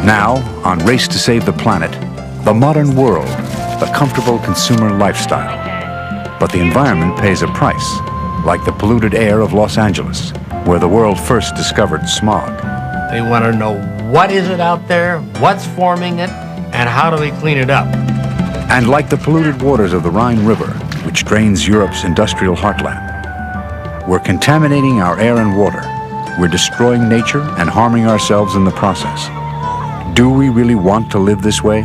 Now, on Race to Save the Planet, the modern world, the comfortable consumer lifestyle. But the environment pays a price, like the polluted air of Los Angeles, where the world first discovered smog. They want to know what is it out there, what's forming it, and how do we clean it up. And like the polluted waters of the Rhine River, which drains Europe's industrial heartland, we're contaminating our air and water. We're destroying nature and harming ourselves in the process. Do we really want to live this way?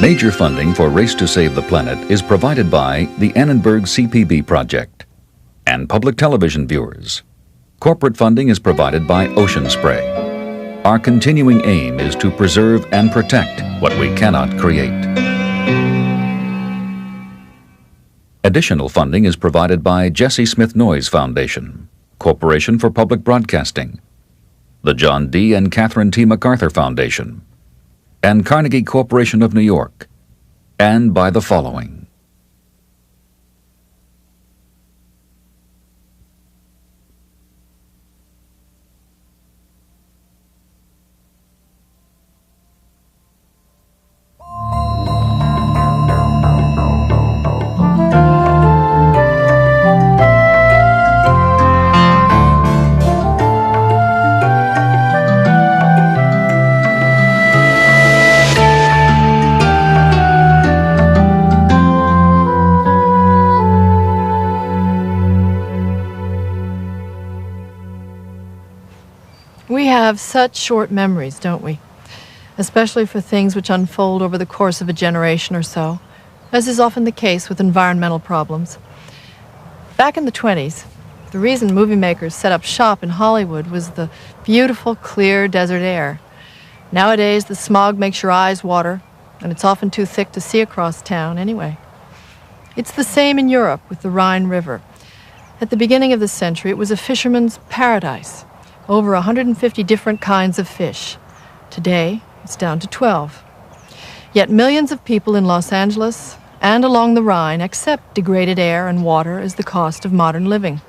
Major funding for Race to Save the Planet is provided by the Annenberg CPB Project and public television viewers. Corporate funding is provided by Ocean Spray. Our continuing aim is to preserve and protect what we cannot create. Additional funding is provided by Jesse Smith Noyes Foundation, Corporation for Public Broadcasting, the John D. and Catherine T. MacArthur Foundation, and Carnegie Corporation of New York, and by the following. We have such short memories, don't we? Especially for things which unfold over the course of a generation or so, as is often the case with environmental problems. Back in the 20s, the reason movie makers set up shop in Hollywood was the beautiful, clear desert air. Nowadays, the smog makes your eyes water, and it's often too thick to see across town anyway. It's the same in Europe with the Rhine River. At the beginning of the century, it was a fisherman's paradise. Over 150 different kinds of fish. Today, it's down to 12. Yet millions of people in Los Angeles and along the Rhine accept degraded air and water as the cost of modern living.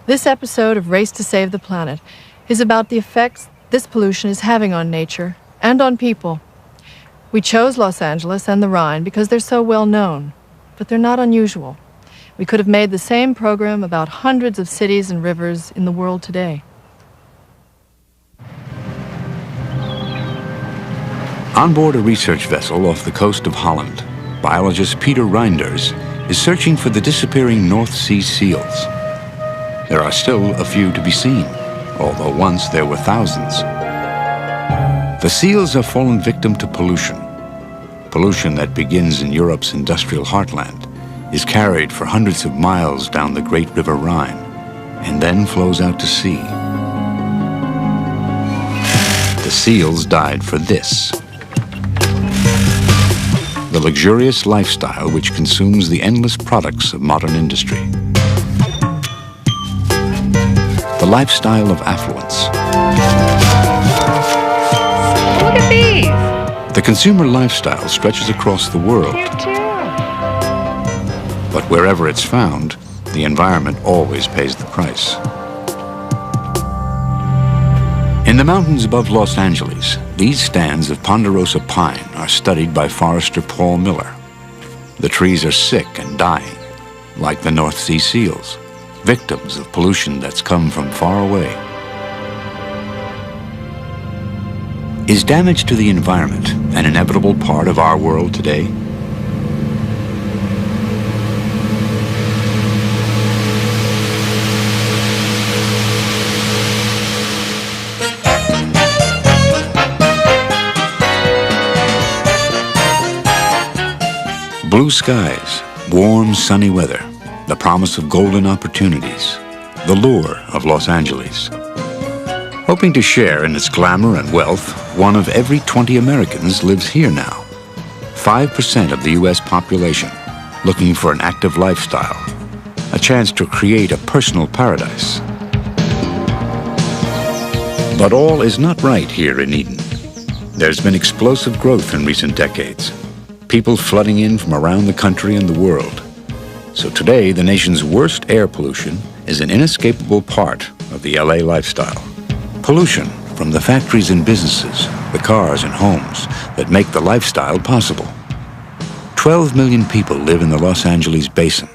This episode of Race to Save the Planet is about the effects this pollution is having on nature and on people. We chose Los Angeles and the Rhine because they're so well known, but they're not unusual. We could have made the same program about hundreds of cities and rivers in the world today. On board a research vessel off the coast of Holland, biologist Peter Reinders is searching for the disappearing North Sea seals. There are still a few to be seen, although once there were thousands. The seals have fallen victim to pollution. Pollution that begins in Europe's industrial heartland, is carried for hundreds of miles down the great River Rhine, and then flows out to sea. The seals died for this: the luxurious lifestyle which consumes the endless products of modern industry. The lifestyle of affluence. Look at these! The consumer lifestyle stretches across the world. Here too. But wherever it's found, the environment always pays the price. In the mountains above Los Angeles, these stands of ponderosa pine are studied by forester Paul Miller. The trees are sick and dying, like the North Sea seals, victims of pollution that's come from far away. Is damage to the environment an inevitable part of our world today? Blue skies, warm, sunny weather, the promise of golden opportunities, the lure of Los Angeles. Hoping to share in its glamour and wealth, one of every 20 Americans lives here now. 5% of the U.S. population looking for an active lifestyle, a chance to create a personal paradise. But all is not right here in Eden. There's been explosive growth in recent decades. People flooding in from around the country and the world. So today, the nation's worst air pollution is an inescapable part of the LA lifestyle. Pollution from the factories and businesses, the cars and homes that make the lifestyle possible. 12 million people live in the Los Angeles basin,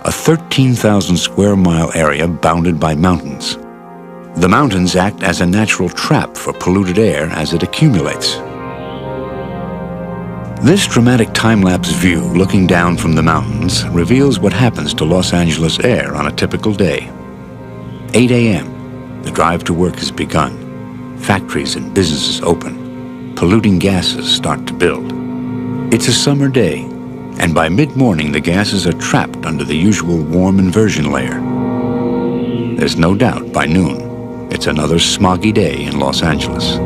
a 13,000 square mile area bounded by mountains. The mountains act as a natural trap for polluted air as it accumulates. This dramatic time-lapse view looking down from the mountains reveals what happens to Los Angeles air on a typical day. 8 a.m., the drive to work has begun. Factories and businesses open. Polluting gases start to build. It's a summer day, and by mid-morning the gases are trapped under the usual warm inversion layer. There's no doubt by noon, it's another smoggy day in Los Angeles.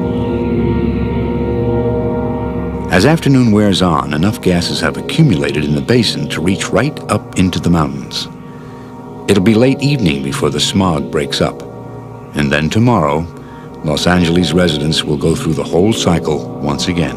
As afternoon wears on, enough gases have accumulated in the basin to reach right up into the mountains. It'll be late evening before the smog breaks up. And then tomorrow, Los Angeles residents will go through the whole cycle once again.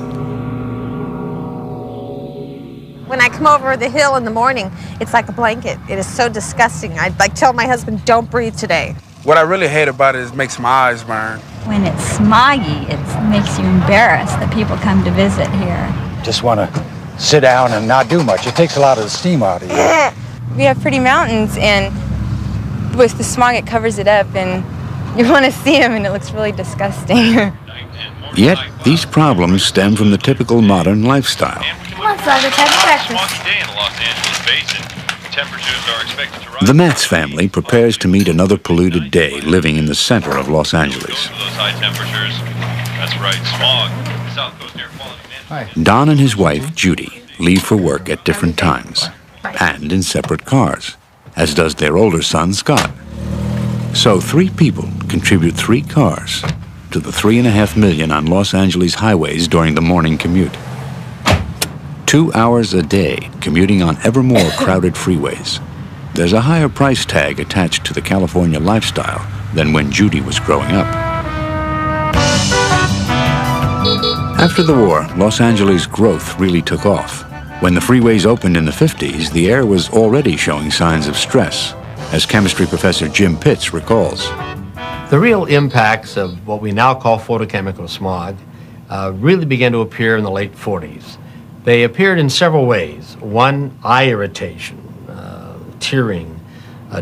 When I come over the hill in the morning, it's like a blanket. It is so disgusting. I tell my husband, don't breathe today. What I really hate about it is it makes my eyes burn. When it's smoggy, it makes you embarrassed that people come to visit here. Just want to sit down and not do much. It takes a lot of the steam out of you. We have pretty mountains, and with the smog, it covers it up, and you want to see them, and it looks really disgusting. Yet, these problems stem from the typical modern lifestyle. Come on, Slugger, take breakfast. The Matz family prepares to meet another polluted day living in the center of Los Angeles. Don and his wife, Judy, leave for work at different times and in separate cars, as does their older son, Scott. So 3 people contribute 3 cars to the 3.5 million on Los Angeles highways during the morning commute. 2 hours a day commuting on ever more crowded freeways. There's a higher price tag attached to the California lifestyle than when Judy was growing up. After the war, Los Angeles' growth really took off. When the freeways opened in the 50s, the air was already showing signs of stress, as chemistry professor Jim Pitts recalls. The real impacts of what we now call photochemical smog really began to appear in the late 40s. They appeared in several ways. 1, eye irritation, tearing.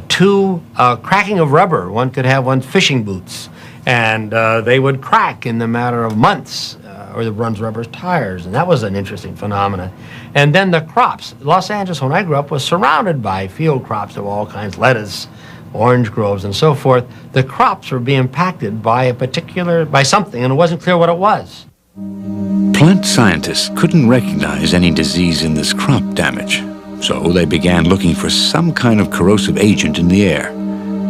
2, cracking of rubber. One could have one's fishing boots, and they would crack in the matter of months, or the one's rubber tires, and that was an interesting phenomenon. And then the crops. Los Angeles, when I grew up, was surrounded by field crops of all kinds, lettuce, orange groves, and so forth. The crops were being impacted by something, and it wasn't clear what it was. Plant scientists couldn't recognize any disease in this crop damage, so they began looking for some kind of corrosive agent in the air,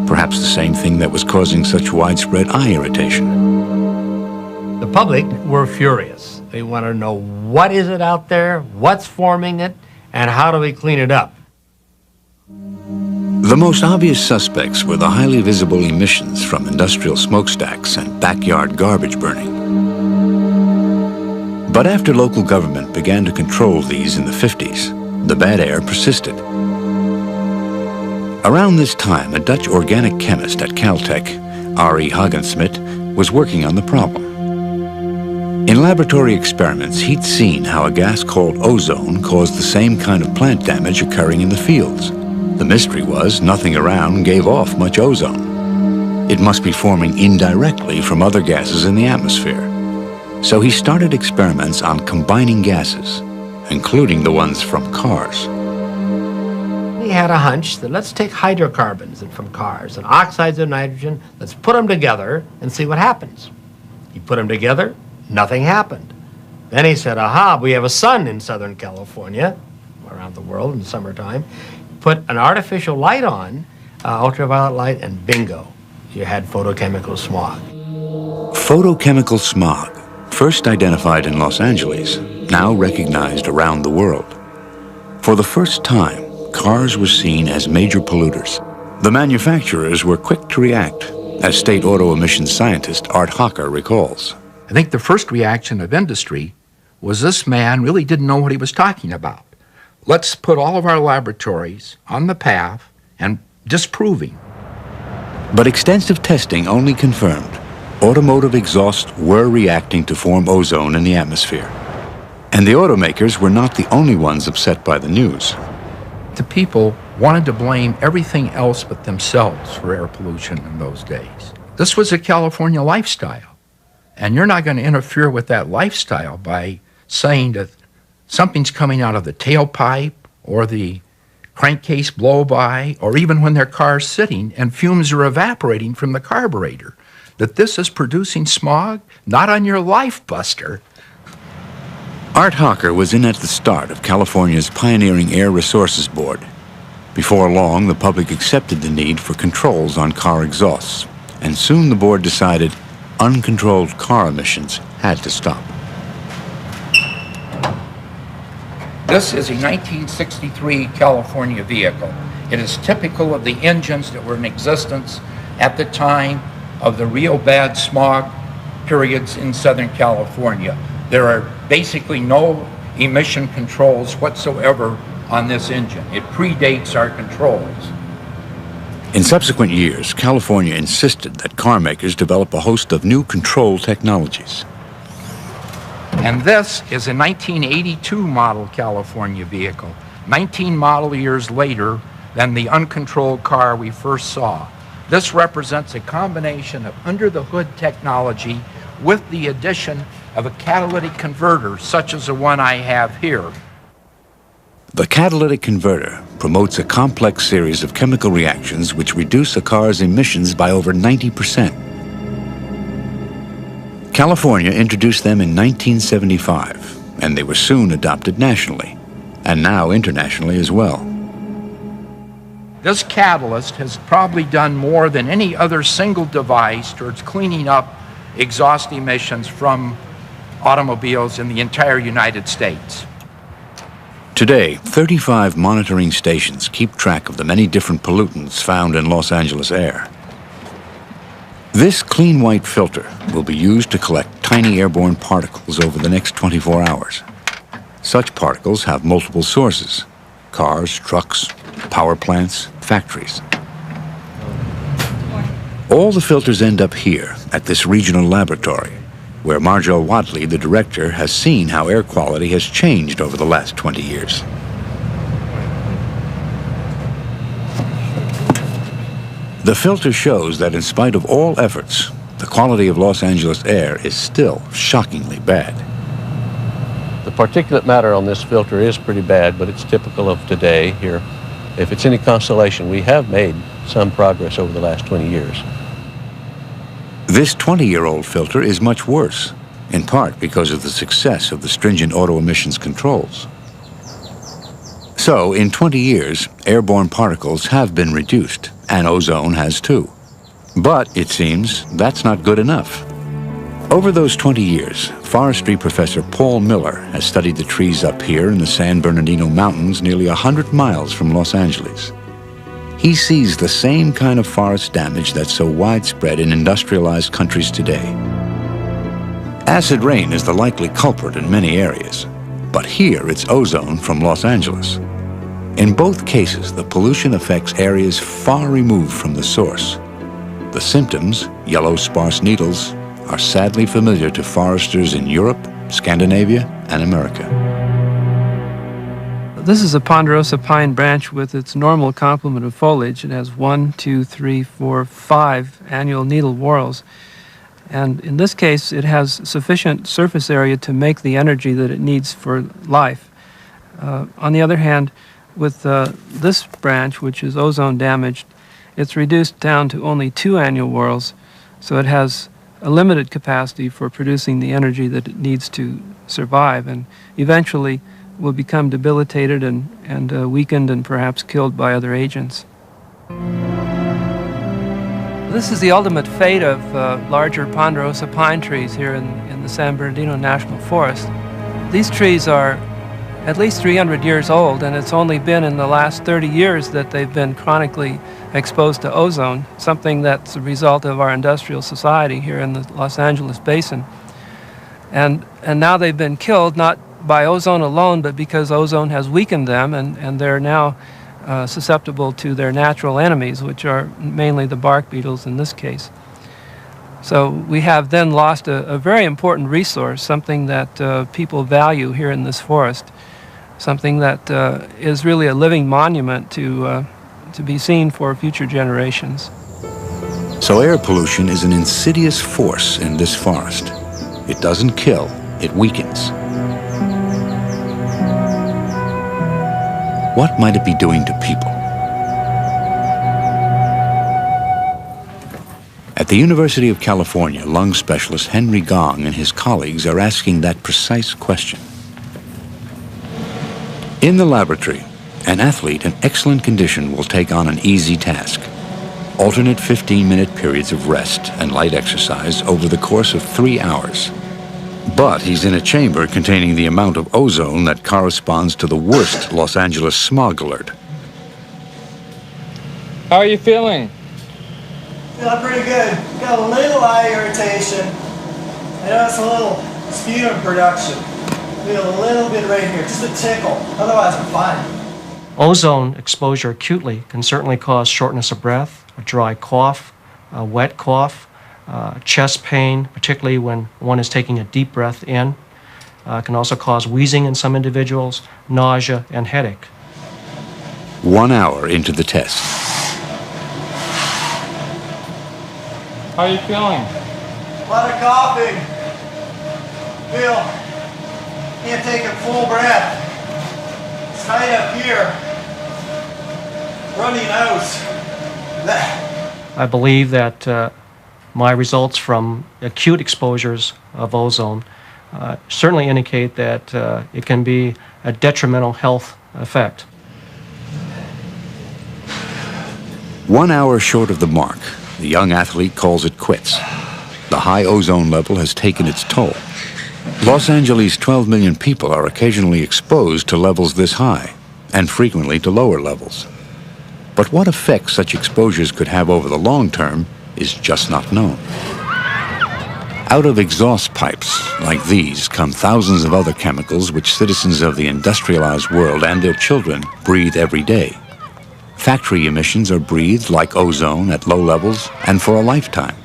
perhaps the same thing that was causing such widespread eye irritation. The public were furious. They wanted to know, what is it out there, what's forming it, and how do we clean it up? The most obvious suspects were the highly visible emissions from industrial smokestacks and backyard garbage burning. But after local government began to control these in the 50s, the bad air persisted. Around this time, a Dutch organic chemist at Caltech, R.E. Hagensmit, was working on the problem. In laboratory experiments, he'd seen how a gas called ozone caused the same kind of plant damage occurring in the fields. The mystery was nothing around gave off much ozone. It must be forming indirectly from other gases in the atmosphere. So he started experiments on combining gases, including the ones from cars. He had a hunch that let's take hydrocarbons from cars and oxides of nitrogen, let's put them together and see what happens. He put them together, nothing happened. Then he said, aha, we have a sun in Southern California, around the world in the summertime. Put an artificial light on, ultraviolet light, and bingo, you had photochemical smog. Photochemical smog, first identified in Los Angeles, now recognized around the world. For the first time, cars were seen as major polluters. The manufacturers were quick to react, as state auto emissions scientist Art Hocker recalls. I think the first reaction of industry was this man really didn't know what he was talking about. Let's put all of our laboratories on the path and disproving. But extensive testing only confirmed automotive exhausts were reacting to form ozone in the atmosphere. And the automakers were not the only ones upset by the news. The people wanted to blame everything else but themselves for air pollution in those days. This was a California lifestyle. And you're not going to interfere with that lifestyle by saying that something's coming out of the tailpipe or the crankcase blow-by, or even when their car's sitting and fumes are evaporating from the carburetor, that this is producing smog? Not on your life, Buster. Art Hocker was in at the start of California's pioneering Air Resources Board. Before long, the public accepted the need for controls on car exhausts, and soon the board decided uncontrolled car emissions had to stop. This is a 1963 California vehicle. It is typical of the engines that were in existence at the time of the real bad smog periods in Southern California. There are basically no emission controls whatsoever on this engine. It predates our controls. In subsequent years, California insisted that car makers develop a host of new control technologies. And this is a 1982 model California vehicle, 19 model years later than the uncontrolled car we first saw. This represents a combination of under-the-hood technology with the addition of a catalytic converter, such as the one I have here. The catalytic converter promotes a complex series of chemical reactions which reduce a car's emissions by over 90%. California introduced them in 1975, and they were soon adopted nationally, and now internationally as well. This catalyst has probably done more than any other single device towards cleaning up exhaust emissions from automobiles in the entire United States. Today, 35 monitoring stations keep track of the many different pollutants found in Los Angeles air. This clean white filter will be used to collect tiny airborne particles over the next 24 hours. Such particles have multiple sources: cars, trucks, power plants, factories. All the filters end up here at this regional laboratory, where Marjo Wadley, the director, has seen how air quality has changed over the last 20 years. The filter shows that in spite of all efforts, the quality of Los Angeles air is still shockingly bad. The particulate matter on this filter is pretty bad, but it's typical of today here. If it's any consolation, we have made some progress over the last 20 years. This 20-year-old filter is much worse, in part because of the success of the stringent auto emissions controls. So, in 20 years, airborne particles have been reduced, and ozone has too. But, it seems, that's not good enough. Over those 20 years, forestry professor Paul Miller has studied the trees up here in the San Bernardino Mountains nearly 100 miles from Los Angeles. He sees the same kind of forest damage that's so widespread in industrialized countries today. Acid rain is the likely culprit in many areas, but here it's ozone from Los Angeles. In both cases, the pollution affects areas far removed from the source. The symptoms, yellow sparse needles, are sadly familiar to foresters in Europe, Scandinavia, and America. This is a ponderosa pine branch with its normal complement of foliage. It has 1, 2, 3, 4, 5 annual needle whorls. And in this case, it has sufficient surface area to make the energy that it needs for life. On the other hand, with this branch, which is ozone damaged, it's reduced down to only 2 annual whorls, so it has a limited capacity for producing the energy that it needs to survive, and eventually will become debilitated and weakened and perhaps killed by other agents. This is the ultimate fate of larger ponderosa pine trees here in the San Bernardino National Forest. These trees are at least 300 years old, and it's only been in the last 30 years that they've been chronically exposed to ozone, something that's a result of our industrial society here in the Los Angeles basin. And now they've been killed not by ozone alone, but because ozone has weakened them, and they're now susceptible to their natural enemies, which are mainly the bark beetles in this case. So we have then lost a very important resource, something that people value here in this forest, something that is really a living monument to be seen for future generations. So air pollution is an insidious force in this forest. It doesn't kill, it weakens. What might it be doing to people? At the University of California, lung specialist Henry Gong and his colleagues are asking that precise question. In the laboratory, an athlete in excellent condition will take on an easy task. Alternate 15-minute periods of rest and light exercise over the course of 3 hours. But he's in a chamber containing the amount of ozone that corresponds to the worst Los Angeles smog alert. How are you feeling? Feeling pretty good. Got a little eye irritation. I noticed a little sputum production. Feel a little bit right here, just a tickle. Otherwise, I'm fine. Ozone exposure acutely can certainly cause shortness of breath, a dry cough, a wet cough, chest pain, particularly when one is taking a deep breath in. Can also cause wheezing in some individuals, nausea, and headache. 1 hour into the test. How are you feeling? A lot of coughing. Can't take a full breath. It's tight up here. Runny nose. I believe that my results from acute exposures of ozone certainly indicate that it can be a detrimental health effect. 1 hour short of the mark, the young athlete calls it quits. The high ozone level has taken its toll. Los Angeles' 12 million people are occasionally exposed to levels this high, and frequently to lower levels. But what effect such exposures could have over the long term is just not known. Out of exhaust pipes like these come thousands of other chemicals which citizens of the industrialized world and their children breathe every day. Factory emissions are breathed like ozone at low levels and for a lifetime.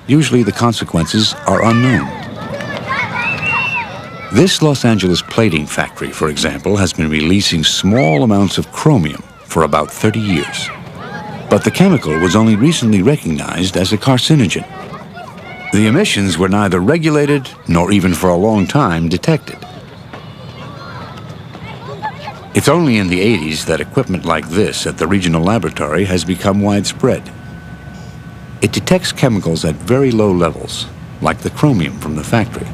Usually the consequences are unknown. This Los Angeles plating factory, for example, has been releasing small amounts of chromium for about 30 years. But the chemical was only recently recognized as a carcinogen. The emissions were neither regulated nor even for a long time detected. It's only in the 80s that equipment like this at the regional laboratory has become widespread. It detects chemicals at very low levels, like the chromium from the factory.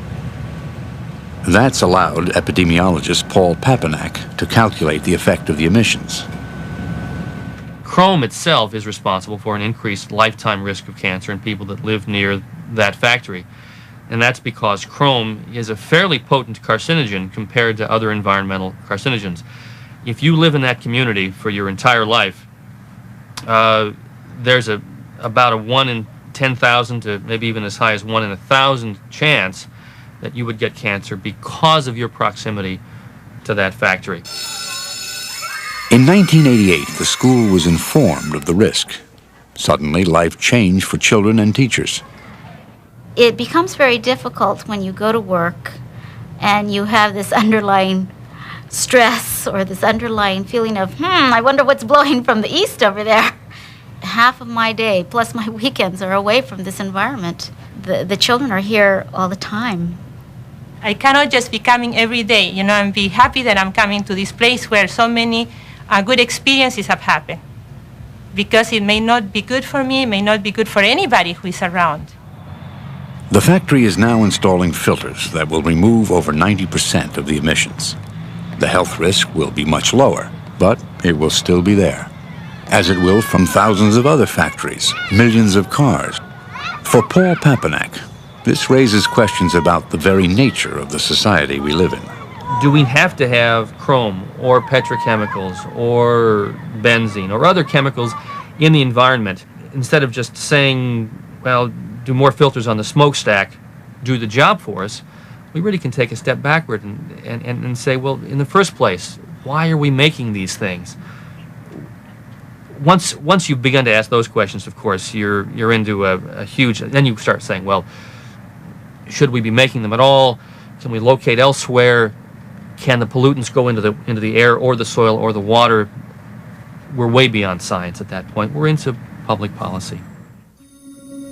That's allowed epidemiologist Paul Papanak to calculate the effect of the emissions. Chrome itself is responsible for an increased lifetime risk of cancer in people that live near that factory. And that's because chrome is a fairly potent carcinogen compared to other environmental carcinogens. If you live in that community for your entire life, there's about a 1 in 10,000 to maybe even as high as 1 in 1,000 chance that you would get cancer because of your proximity to that factory. In 1988, the school was informed of the risk. Suddenly, life changed for children and teachers. It becomes very difficult when you go to work and you have this underlying stress or this underlying feeling of, I wonder what's blowing from the east over there. Half of my day, plus my weekends, are away from this environment. The children are here all the time. I cannot just be coming every day, and be happy that I'm coming to this place where so many good experiences have happened. Because it may not be good for me, it may not be good for anybody who is around. The factory is now installing filters that will remove over 90% of the emissions. The health risk will be much lower, but it will still be there, as it will from thousands of other factories, millions of cars. For Paul Papanak, this raises questions about the very nature of the society we live in. Do we have to have chrome or petrochemicals or benzene or other chemicals in the environment instead of just saying, well, do more filters on the smokestack do the job for us? we really can take a step backward and say, well, in the first place, why are we making these things? Once you've begun to ask those questions, of course, you're into a huge. Then you start saying, well, should we be making them at all? Can we locate elsewhere? Can the pollutants go into the air or the soil or the water? We're way beyond science at that point. We're into public policy.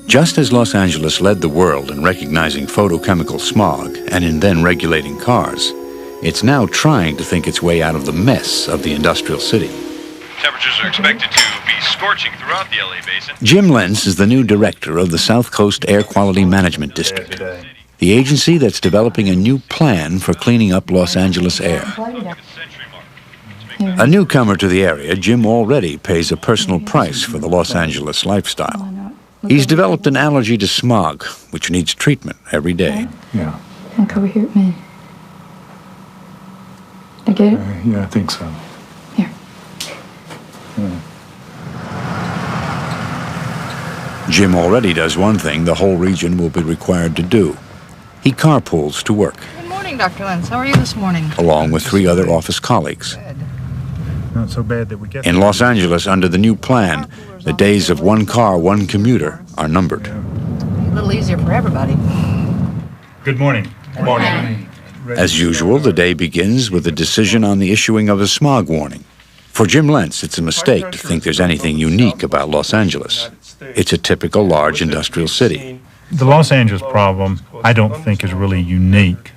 Just as Los Angeles led the world in recognizing photochemical smog and in then regulating cars, it's now trying to think its way out of the mess of the industrial city. Temperatures are expected to be scorching throughout the LA basin. Jim Lentz is the new director of the South Coast Air Quality Management District, the agency that's developing a new plan for cleaning up Los Angeles air. A newcomer to the area, Jim already pays a personal price for the Los Angeles lifestyle. He's developed an allergy to smog, which needs treatment every day. Yeah. Look over here at me. I get it? Yeah, I think so. Here. Jim already does one thing the whole region will be required to do. He carpools to work, Good morning, Dr. Lentz. How are you this morning? along with 3 other office colleagues. Not so bad that we get In Los Angeles, under the new plan, the days of one car, one commuter are numbered. A little easier for everybody. Good morning. Good morning. As usual, the day begins with a decision on the issuing of a smog warning. For Jim Lentz, it's a mistake to think there's anything unique about Los Angeles. It's a typical large industrial city. The Los Angeles problem, I don't think, is really unique.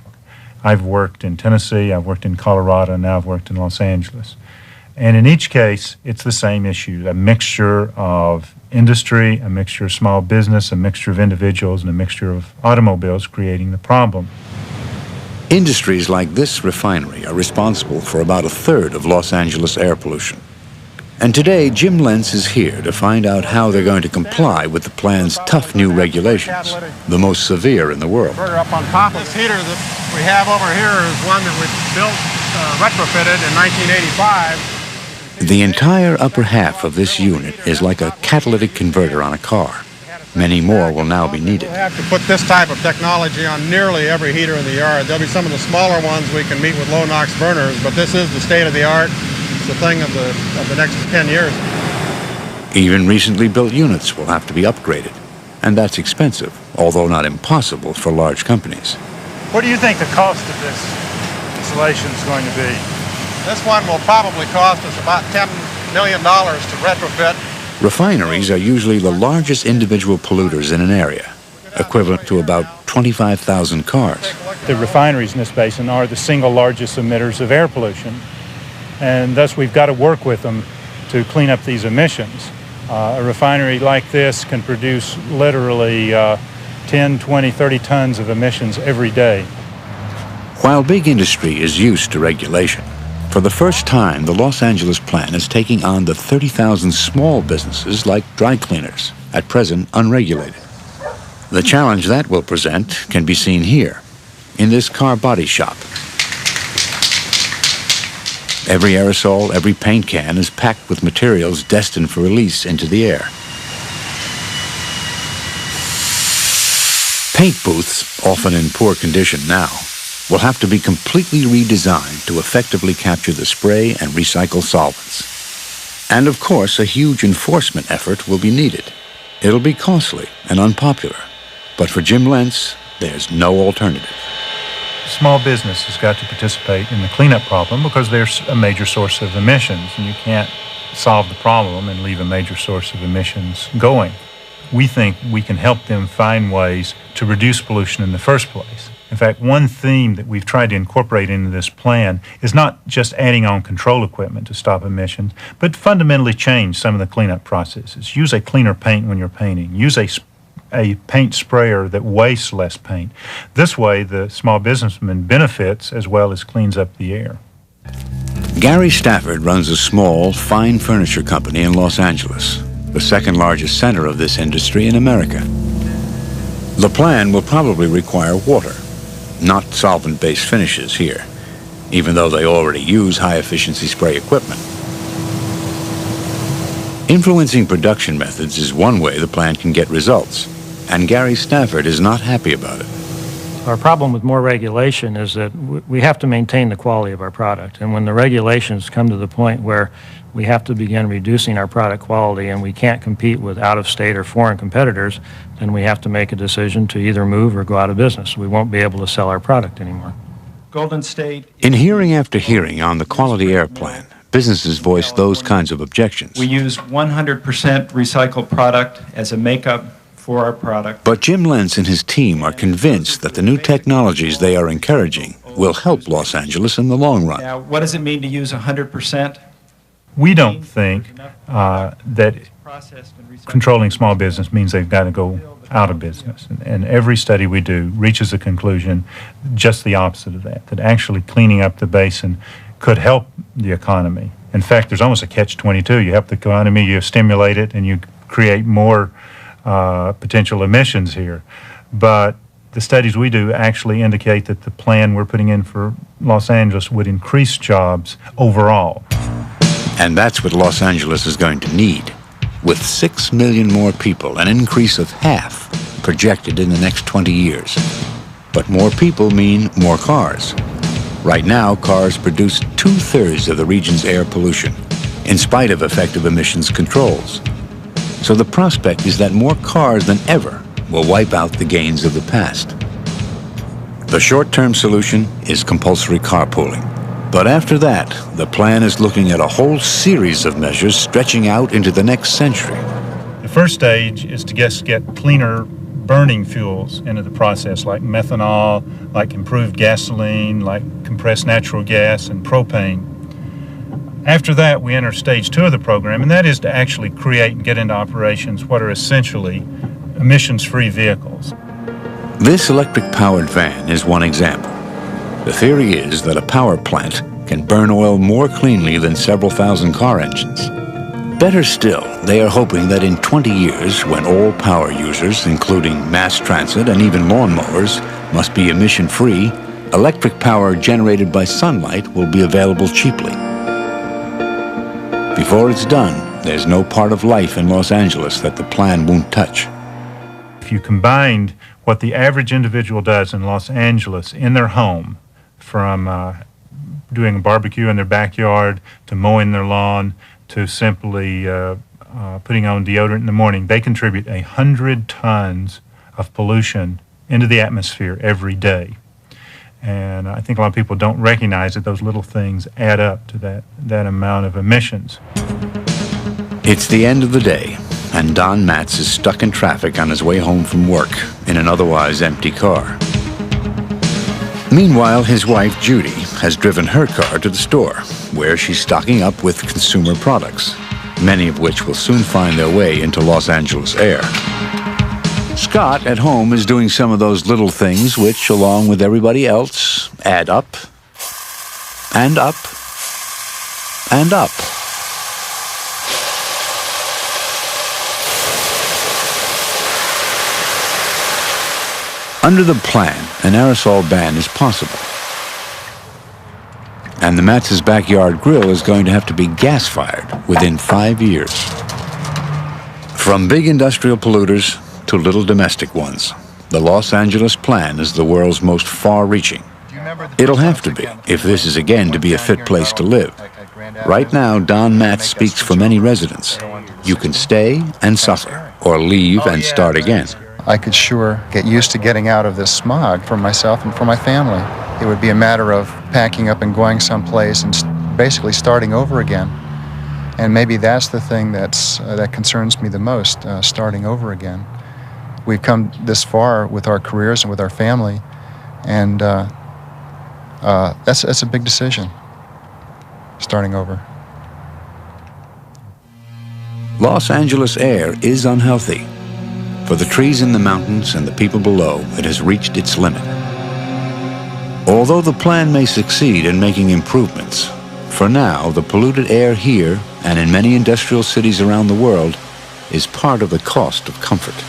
I've worked in Tennessee, I've worked in Colorado, and now I've worked in Los Angeles. And in each case, it's the same issue, a mixture of industry, a mixture of small business, a mixture of individuals, and a mixture of automobiles creating the problem. Industries like this refinery are responsible for about 1/3 of Los Angeles air pollution. And today, Jim Lentz is here to find out how they're going to comply with the plan's tough new regulations, the most severe in the world. Up on top of this heater that we have over here is one that we built, retrofitted in 1985. The entire upper half of this unit is like a catalytic converter on a car. Many more will now be needed. We'll have to put this type of technology on nearly every heater in the yard. There'll be some of the smaller ones we can meet with low NOx burners, but this is the state of the art. It's the thing of the next 10 years. Even recently built units will have to be upgraded, and that's expensive, although not impossible for large companies. What do you think the cost of this installation is going to be? This one will probably cost us about $10 million to retrofit. Refineries are usually the largest individual polluters in an area, equivalent to about 25,000 cars. The refineries in this basin are the single largest emitters of air pollution, and thus we've got to work with them to clean up these emissions. A refinery like this can produce literally 10, 20, 30 tons of emissions every day. While big industry is used to regulation, for the first time, the Los Angeles plan is taking on the 30,000 small businesses like dry cleaners, at present unregulated. The challenge that will present can be seen here, in this car body shop. Every aerosol, every paint can is packed with materials destined for release into the air. Paint booths, often in poor condition now, will have to be completely redesigned to effectively capture the spray and recycle solvents. And of course, a huge enforcement effort will be needed. It'll be costly and unpopular, but for Jim Lentz, there's no alternative. Small business has got to participate in the cleanup problem because there's a major source of emissions, and you can't solve the problem and leave a major source of emissions going. We think we can help them find ways to reduce pollution in the first place. In fact, one theme that we've tried to incorporate into this plan is not just adding on control equipment to stop emissions, but fundamentally change some of the cleanup processes. Use a cleaner paint when you're painting. Use a paint sprayer that wastes less paint. This way, the small businessman benefits as well as cleans up the air. Gary Stafford runs a small, fine furniture company in Los Angeles, the second largest center of this industry in America. The plan will probably require water, not solvent-based finishes here, even though they already use high-efficiency spray equipment. Influencing production methods is one way the plant can get results, and Gary Stafford is not happy about it. Our problem with more regulation is that we have to maintain the quality of our product. And when the regulations come to the point where we have to begin reducing our product quality and we can't compete with out-of-state or foreign competitors, then we have to make a decision to either move or go out of business. We won't be able to sell our product anymore. Golden State. In hearing after hearing on the Quality Air Plan, businesses voice those kinds of objections. We use 100% recycled product as a makeup for our product. But Jim Lentz and his team are convinced that the new technologies they are encouraging will help Los Angeles in the long run. Now, what does it mean to use 100%? We don't think that controlling small business means they've got to go out of business. And every study we do reaches the conclusion just the opposite of that, that actually cleaning up the basin could help the economy. In fact, there's almost a catch-22. You help the economy, you stimulate it, and you create more potential emissions here. But the studies we do actually indicate that the plan we're putting in for Los Angeles would increase jobs overall. And that's what Los Angeles is going to need. With 6 million more people, an increase of half projected in the next 20 years. But more people mean more cars. Right now, cars produce 2/3 of the region's air pollution, in spite of effective emissions controls. So the prospect is that more cars than ever will wipe out the gains of the past. The short-term solution is compulsory carpooling. But after that, the plan is looking at a whole series of measures stretching out into the next century. The first stage is to just get cleaner burning fuels into the process, like methanol, like improved gasoline, like compressed natural gas and propane. After that, we enter stage 2 of the program, and that is to actually create and get into operations what are essentially emissions-free vehicles. This electric-powered van is one example. The theory is that a power plant can burn oil more cleanly than several thousand car engines. Better still, they are hoping that in 20 years, when all power users, including mass transit and even lawnmowers, must be emission-free, electric power generated by sunlight will be available cheaply. Before it's done, there's no part of life in Los Angeles that the plan won't touch. If you combined what the average individual does in Los Angeles in their home, from doing a barbecue in their backyard to mowing their lawn to simply putting on deodorant in the morning, they contribute 100 tons of pollution into the atmosphere every day. And I think a lot of people don't recognize that those little things add up to that amount of emissions. It's the end of the day, and Don Matz is stuck in traffic on his way home from work in an otherwise empty car. Meanwhile, his wife, Judy, has driven her car to the store, where she's stocking up with consumer products, many of which will soon find their way into Los Angeles air. Scott, at home, is doing some of those little things which, along with everybody else, add up, and up, and up. Under the plan, an aerosol ban is possible. And the Matz's backyard grill is going to have to be gas-fired within 5 years. From big industrial polluters to little domestic ones, the Los Angeles plan is the world's most far-reaching. It'll have to be, if this is again to be a fit place to live. Right now, Don Matz speaks for many residents. You can stay and suffer, or leave and start again. I could sure get used to getting out of this smog for myself and for my family. It would be a matter of packing up and going someplace and basically starting over again. And maybe that's the thing that concerns me the most, starting over again. We've come this far with our careers and with our family, and that's a big decision, starting over. Los Angeles air is unhealthy. For the trees in the mountains and the people below, it has reached its limit. Although the plan may succeed in making improvements, for now, the polluted air here and in many industrial cities around the world is part of the cost of comfort.